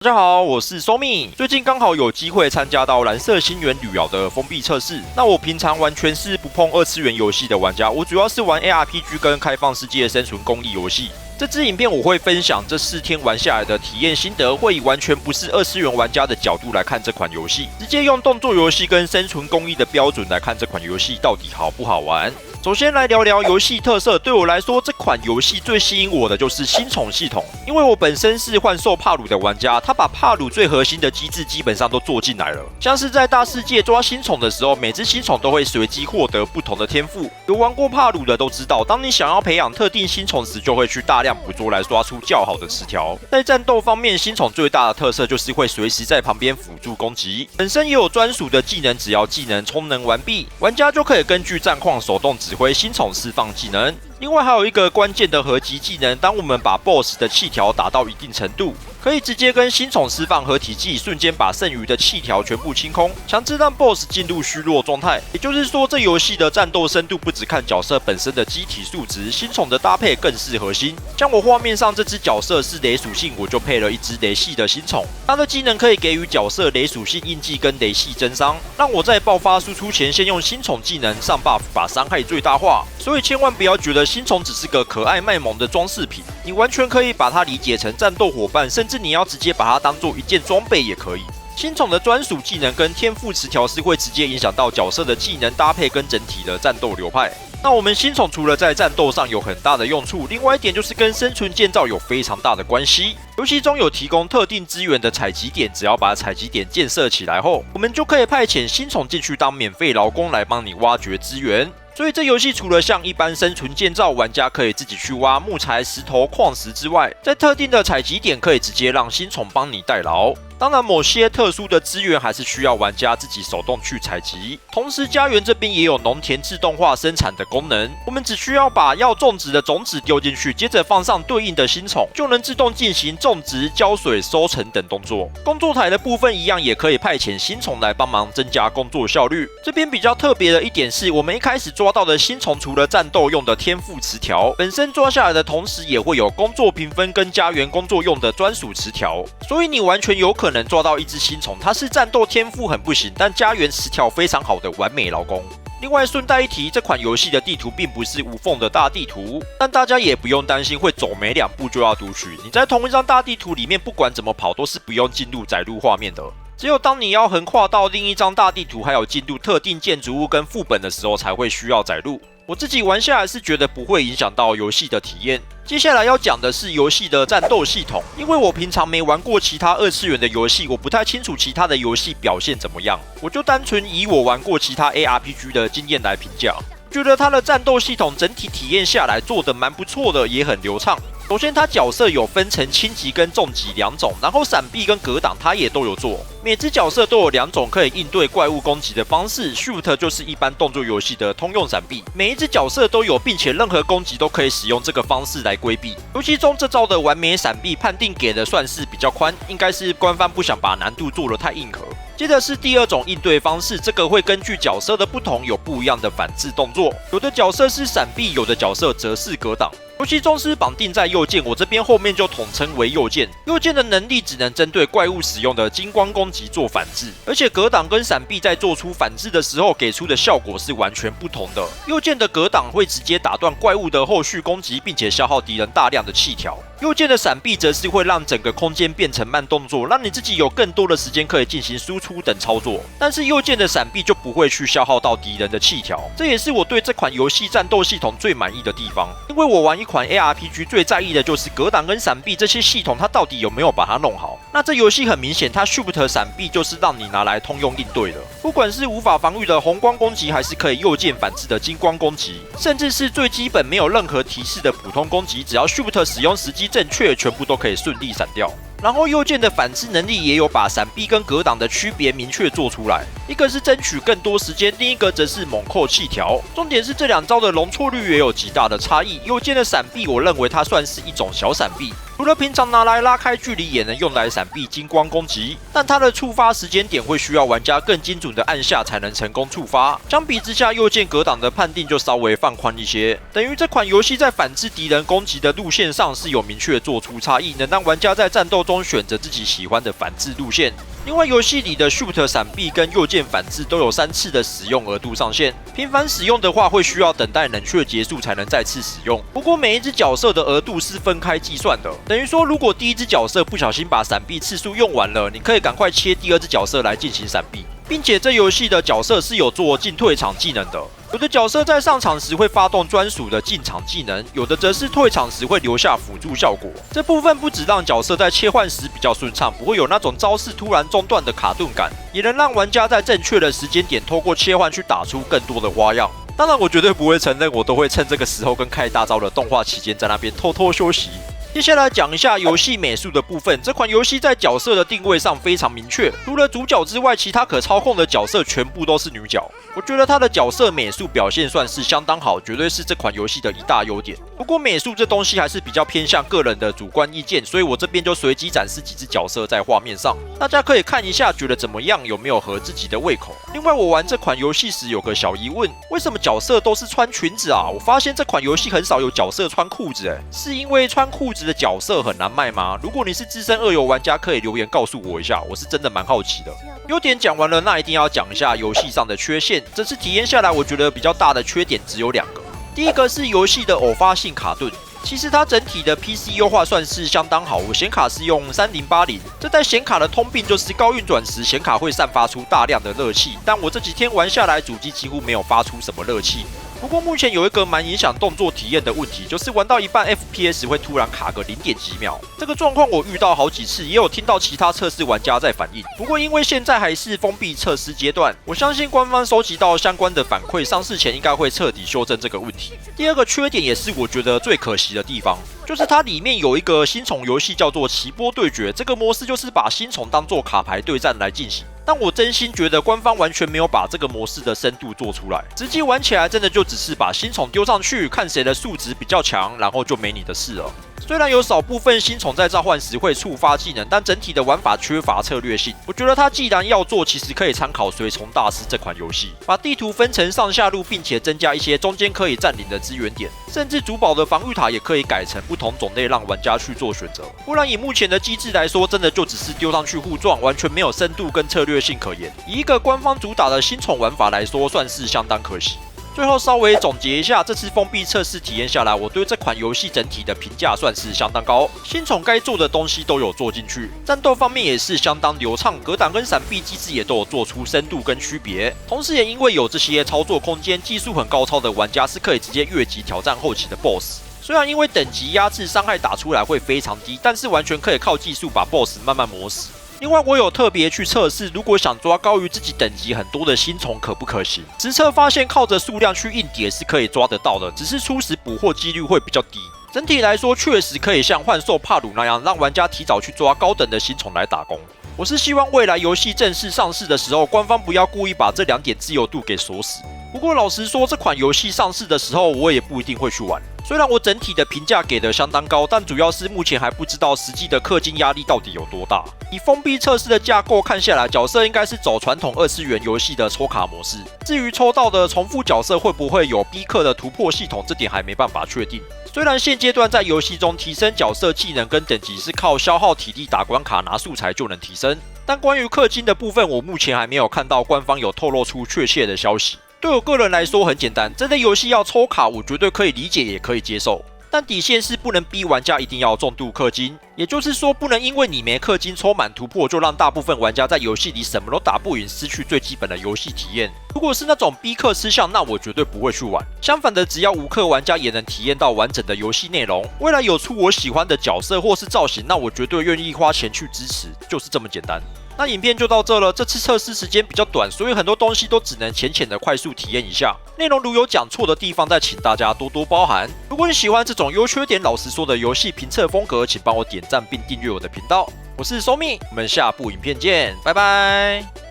大家好，我是 Somi。最近刚好有机会参加到蓝色星源旅遥的封闭测试。那我平常完全是不碰二次元游戏的玩家，我主要是玩 ARPG 跟开放世界生存公益游戏。这支影片我会分享这4天玩下来的体验心得，会以完全不是二次元玩家的角度来看这款游戏，直接用动作游戏跟生存公益的标准来看这款游戏到底好不好玩。首先来聊聊游戏特色，对我来说，这款游戏最吸引我的就是新宠系统。因为我本身是幻兽帕鲁的玩家，他把帕鲁最核心的机制基本上都做进来了。像是在大世界抓新宠的时候，每只新宠都会随机获得不同的天赋。有玩过帕鲁的都知道，当你想要培养特定新宠时，就会去大量捕捉来刷出较好的词条。在战斗方面，新宠最大的特色就是会随时在旁边辅助攻击，本身也有专属的技能，只要技能充能完毕，玩家就可以根据战况手动指挥新宠释放技能。另外还有一个关键的合集技能，当我们把 BOSS 的气条打到一定程度，可以直接跟新宠释放合体技，瞬间把剩余的气条全部清空，强制让 BOSS 进入虚弱状态。也就是说，这游戏的战斗深度不只看角色本身的机体素质，新宠的搭配更是核心。像我画面上这只角色是雷属性，我就配了一只雷系的新宠，它的技能可以给予角色雷属性印记跟雷系增伤，让我在爆发输出前先用新宠技能上 buff 把伤害最大化。所以千万不要觉得新宠只是个可爱卖萌的装饰品，你完全可以把它理解成战斗伙伴，甚至你要直接把它当做一件装备也可以。新宠的专属技能跟天赋词条是会直接影响到角色的技能搭配跟整体的战斗流派。那我们新宠除了在战斗上有很大的用处，另外一点就是跟生存建造有非常大的关系。游戏中有提供特定资源的采集点，只要把采集点建设起来后，我们就可以派遣新宠进去当免费劳工来帮你挖掘资源。所以这游戏除了像一般生存建造，玩家可以自己去挖木材、石头、矿石之外，在特定的采集点可以直接让新宠帮你代劳。当然，某些特殊的资源还是需要玩家自己手动去采集。同时，家园这边也有农田自动化生产的功能，我们只需要把要种植的种子丢进去，接着放上对应的新宠，就能自动进行种植、浇水、收成等动作。工作台的部分一样，也可以派遣新宠来帮忙增加工作效率。这边比较特别的一点是，我们一开始抓到的新宠，除了战斗用的天赋词条，本身抓下来的同时，也会有工作评分跟家园工作用的专属词条，所以你完全有可能抓到一只新宠，它是战斗天赋很不行，但家园词条非常好的完美劳工。另外顺带一提，这款游戏的地图并不是无缝的大地图，但大家也不用担心会走没2步就要读取。你在同一张大地图里面，不管怎么跑都是不用进入载入画面的。只有当你要横跨到另一张大地图，还有进入特定建筑物跟副本的时候，才会需要载入。我自己玩下来是觉得不会影响到游戏的体验。接下来要讲的是游戏的战斗系统，因为我平常没玩过其他二次元的游戏，我不太清楚其他的游戏表现怎么样，我就单纯以我玩过其他 ARPG 的经验来评价。觉得它的战斗系统整体体验下来做得蛮不错的，也很流畅。首先，它角色有分成轻击跟重击2种，然后闪避跟格挡它也都有做。每只角色都有2种可以应对怪物攻击的方式 ，Shoot 就是一般动作游戏的通用闪避，每一只角色都有，并且任何攻击都可以使用这个方式来规避。游戏中这招的完美闪避判定给的算是比较宽，应该是官方不想把难度做得太硬核。接着是第2种应对方式，这个会根据角色的不同有不一样的反制动作，有的角色是闪避，有的角色则是格挡。游戏中是绑定在右键，我这边后面就统称为右键。右键的能力只能针对怪物使用的金光攻击做反制，而且格挡跟闪避在做出反制的时候给出的效果是完全不同的。右键的格挡会直接打断怪物的后续攻击，并且消耗敌人大量的气条。右键的闪避则是会让整个空间变成慢动作，让你自己有更多的时间可以进行输出等操作。但是右键的闪避就不会去消耗到敌人的气条，这也是我对这款游戏战斗系统最满意的地方。因为我玩一款 ARPG 最在意的就是格挡跟闪避这些系统，它到底有没有把它弄好。那这游戏很明显，它 Shoot 闪避就是让你拿来通用应对的，不管是无法防御的红光攻击，还是可以右键反制的金光攻击，甚至是最基本没有任何提示的普通攻击，只要 Shoot 使用时机正确，全部都可以顺利闪掉。然后右键的反制能力也有把闪避跟格挡的区别明确做出来，一个是争取更多时间，另一个则是猛扣气条。重点是这2招的容错率也有极大的差异。右键的闪避，我认为它算是一种小闪避，除了平常拿来拉开距离，也能用来闪避金光攻击，但它的触发时间点会需要玩家更精准的按下才能成功触发。相比之下，右键格挡的判定就稍微放宽一些，等于这款游戏在反制敌人攻击的路线上是有明确做出差异，能让玩家在战斗中选择自己喜欢的反制路线。另外，游戏里的 Shoot 闪避跟右键反制都有3次的使用额度上限，频繁使用的话会需要等待冷却结束才能再次使用。不过每一只角色的额度是分开计算的，等于说如果第一只角色不小心把闪避次数用完了，你可以赶快切第二只角色来进行闪避。并且这游戏的角色是有做进退场技能的，有的角色在上场时会发动专属的进场技能，有的则是退场时会留下辅助效果。这部分不只让角色在切换时比较顺畅，不会有那种招式突然中断的卡顿感，也能让玩家在正确的时间点透过切换去打出更多的花样。当然，我绝对不会承认我都会趁这个时候跟开大招的动画期间在那边偷偷休息。接下来讲一下游戏美术的部分。这款游戏在角色的定位上非常明确，除了主角之外，其他可操控的角色全部都是女角。我觉得它的角色美术表现算是相当好，绝对是这款游戏的一大优点。不过美术这东西还是比较偏向个人的主观意见，所以我这边就随机展示几只角色在画面上，大家可以看一下，觉得怎么样，有没有合自己的胃口。另外，我玩这款游戏时有个小疑问，为什么角色都是穿裙子啊？我发现这款游戏很少有角色穿裤子，是因为穿裤子的角色很难卖吗？如果你是资深二游玩家，可以留言告诉我一下，我是真的蛮好奇的。优点讲完了，那一定要讲一下游戏上的缺陷。这次体验下来，我觉得比较大的缺点只有2个。第一个是游戏的偶发性卡顿。其实它整体的 PC 优化算是相当好，我显卡是用3080，这在显卡的通病就是高运转时显卡会散发出大量的热气，但我这几天玩下来，主机几乎没有发出什么热气。不过目前有一个蛮影响动作体验的问题，就是玩到一半 FPS 会突然卡个0点几秒，这个状况我遇到好几次，也有听到其他测试玩家在反映。不过因为现在还是封闭测试阶段，我相信官方收集到相关的反馈，上市前应该会彻底修正这个问题。第二个缺点也是我觉得最可惜的地方，就是它里面有一个新宠游戏叫做奇波对决，这个模式就是把新宠当作卡牌对战来进行。但我真心觉得官方完全没有把这个模式的深度做出来，实际玩起来真的就只是把新宠丢上去，看谁的数值比较强，然后就没你的事了。虽然有少部分新宠在召唤时会触发技能，但整体的玩法缺乏策略性。我觉得它既然要做，其实可以参考《随从大师》这款游戏，把地图分成上下路，并且增加一些中间可以占领的资源点，甚至主堡的防御塔也可以改成不同种类，让玩家去做选择。不然以目前的机制来说，真的就只是丢上去互撞，完全没有深度跟策略性可言。以一个官方主打的新宠玩法来说，算是相当可惜。最后稍微总结一下，这次封闭测试体验下来，我对这款游戏整体的评价算是相当高。新宠该做的东西都有做进去，战斗方面也是相当流畅，格挡跟闪避机制也都有做出深度跟区别。同时也因为有这些操作空间，技术很高超的玩家是可以直接越级挑战后期的 BOSS。虽然因为等级压制，伤害打出来会非常低，但是完全可以靠技术把 BOSS 慢慢磨死。另外，我有特别去测试，如果想抓高于自己等级很多的新宠可不可行？实测发现，靠着数量去硬叠是可以抓得到的，只是初始捕获几率会比较低。整体来说，确实可以像幻兽帕鲁那样，让玩家提早去抓高等的新宠来打工。我是希望未来游戏正式上市的时候，官方不要故意把这2点自由度给锁死。不过老实说，这款游戏上市的时候，我也不一定会去玩。虽然我整体的评价给的相当高，但主要是目前还不知道实际的氪金压力到底有多大。以封闭测试的架构看下来，角色应该是走传统2次元游戏的抽卡模式。至于抽到的重复角色会不会有逼氪的突破系统，这点还没办法确定。虽然现阶段在游戏中提升角色技能跟等级是靠消耗体力打关卡拿素材就能提升，但关于氪金的部分，我目前还没有看到官方有透露出确切的消息。对我个人来说很简单，这类游戏要抽卡，我绝对可以理解，也可以接受。但底线是不能逼玩家一定要重度氪金，也就是说，不能因为你没氪金抽满突破，就让大部分玩家在游戏里什么都打不赢，失去最基本的游戏体验。如果是那种逼氪吃相，那我绝对不会去玩。相反的，只要无氪玩家也能体验到完整的游戏内容，未来有出我喜欢的角色或是造型，那我绝对愿意花钱去支持，就是这么简单。那影片就到这了，这次测试时间比较短，所以很多东西都只能浅浅的快速体验一下。内容如有讲错的地方，再请大家多多包涵。如果你喜欢这种优缺点老实说的游戏评测风格，请帮我点赞并订阅我的频道。我是 Somi， 我们下部影片见，拜拜。